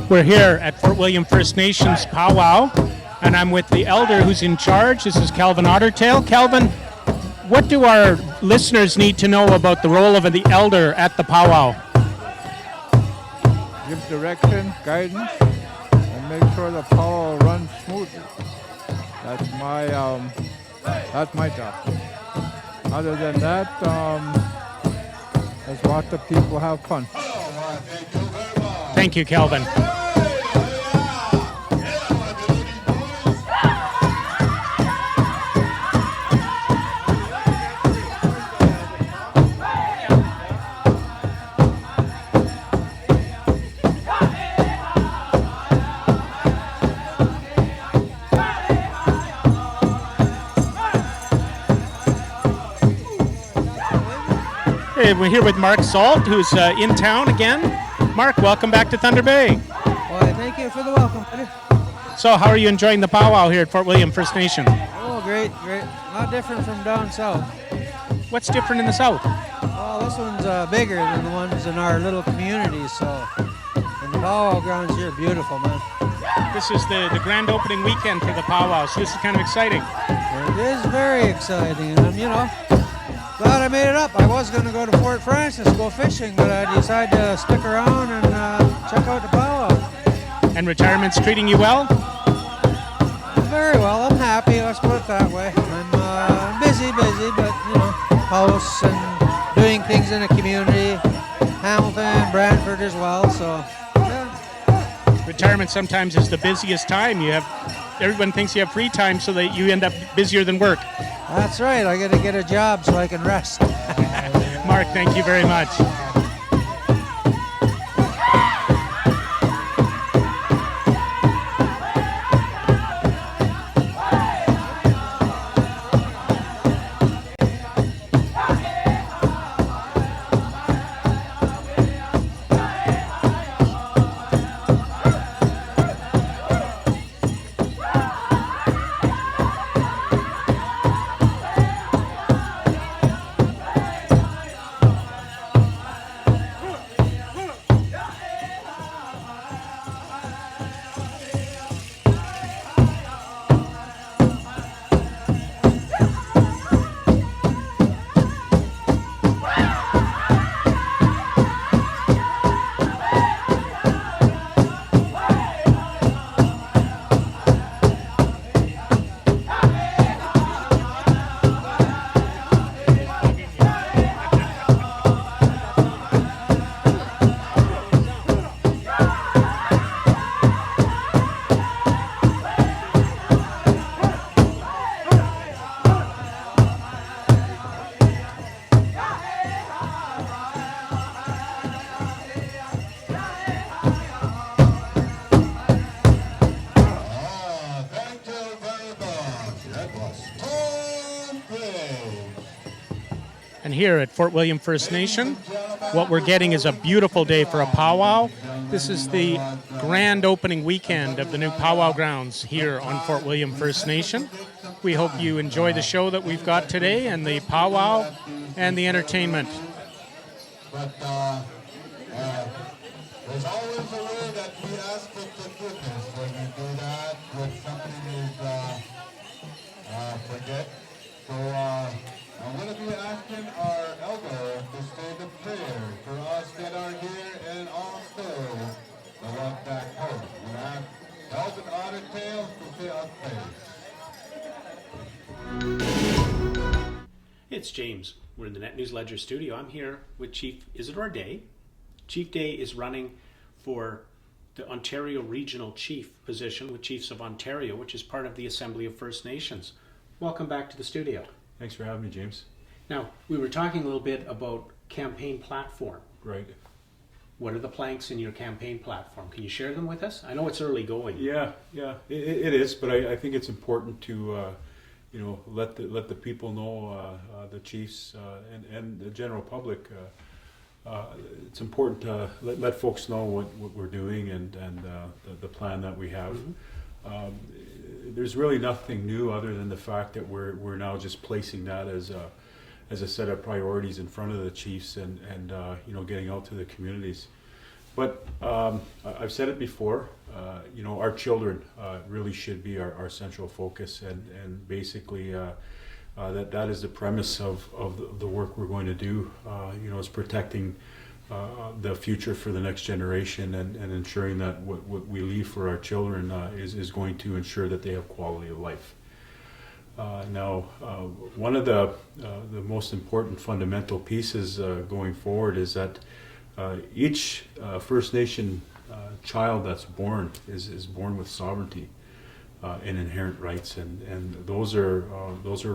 We're here at Fort William First Nations powwow, and I'm with the elder who's in charge. This is Calvin Ottertail. Calvin, what do our listeners need to know about the role of the elder at the powwow? Give direction, guidance, and make sure the powwow runs smoothly. That's my job. Other than that, let's watch the people have fun. Thank you, Calvin. Hey, we're here with Mark Salt, who's in town again. Mark, welcome back to Thunder Bay. Well, thank you for the welcome, buddy. So how are you enjoying the powwow here at Fort William First Nation? Oh, great, great. Not different from down south. What's different in the south? Well, this one's bigger than the ones in our little community, so. And the powwow grounds here are beautiful, man. This is the grand opening weekend for the powwow, so this is kind of exciting. It is very exciting, and I'm, glad I made it up. I was going to go to Fort Francis, go fishing, but I decided to stick around and check out the powwow. And retirement's treating you well? Very well. I'm happy. Let's put it that way. I'm busy, but house and doing things in the community. Hamilton, Brantford as well. So, yeah. Retirement sometimes is the busiest time. Everyone thinks you have free time, so that you end up busier than work. That's right. I got to get a job so I can rest. Mark, thank you very much. here at Fort William First Nation. What we're getting is a beautiful day for a powwow. This is the grand opening weekend of the new powwow grounds here on Fort William First Nation. We hope you enjoy the show that we've got today and the powwow and the entertainment. But there's always a way that we ask for forgiveness when we do that, when something is forget. So I'm going to be asking our elder to say the prayer for us that are here and also the ones back home. We have Elder Ottertail to say our prayers. It's James. We're in the Net News Ledger studio. I'm here with Chief Isidore Day. Chief Day is running for the Ontario Regional Chief position with Chiefs of Ontario, which is part of the Assembly of First Nations. Welcome back to the studio. Thanks for having me, James. Now, we were talking a little bit about campaign platform. Right. What are the planks in your campaign platform? Can you share them with us? I know it's early going. Yeah, it is, but I think it's important to let the people know, the chiefs and the general public. It's important to let folks know what we're doing and the plan that we have. Mm-hmm. There's really nothing new other than the fact that we're now just placing that as a set of priorities in front of the chiefs and getting out to the communities. But I've said it before, our children really should be our central focus, and basically that is the premise of the work we're going to do, is protecting the future for the next generation and ensuring that what we leave for our children is going to ensure that they have quality of life. Now, one of the most important fundamental pieces going forward is that each First Nation child that's born is born with sovereignty and inherent rights, and those are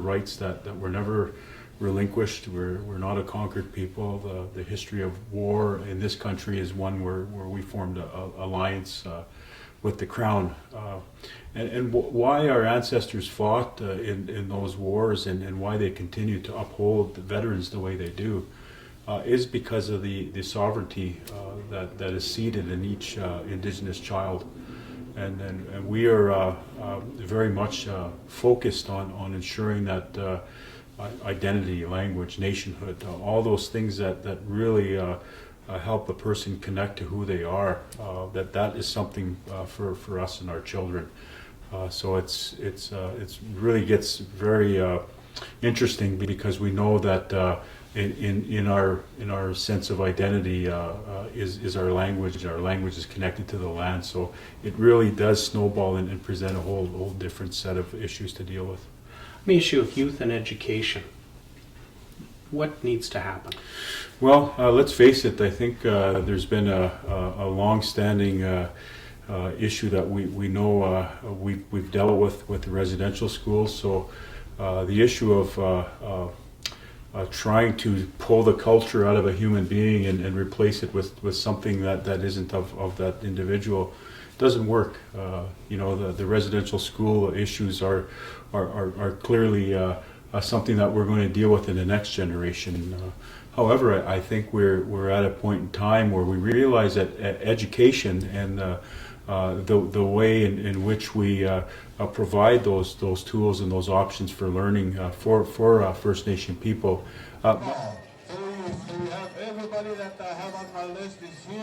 rights that were never relinquished. We're not a conquered people. The history of war in this country is one where we formed an alliance with the Crown. And why our ancestors fought in those wars and why they continue to uphold the veterans the way they do is because of the sovereignty that is seated in each Indigenous child. And we are very much focused on ensuring that identity, language, nationhood, all those things that really help a person connect to who they are, that is something for us and our children. So it's really gets very interesting because we know that in our sense of identity is our language. Our language is connected to the land, so it really does snowball and present a whole different set of issues to deal with. The issue of youth and education. What needs to happen? Well, let's face it. I think there's been a long-standing issue that we know we've dealt with the residential schools. So the issue of trying to pull the culture out of a human being and replace it with something that isn't of that individual doesn't work. The residential school issues are clearly something that we're going to deal with in the next generation. However, I think we're at a point in time where we realize that education and the way in which we provide those tools and those options for learning for First Nation people. So we have everybody that I have on my list is here.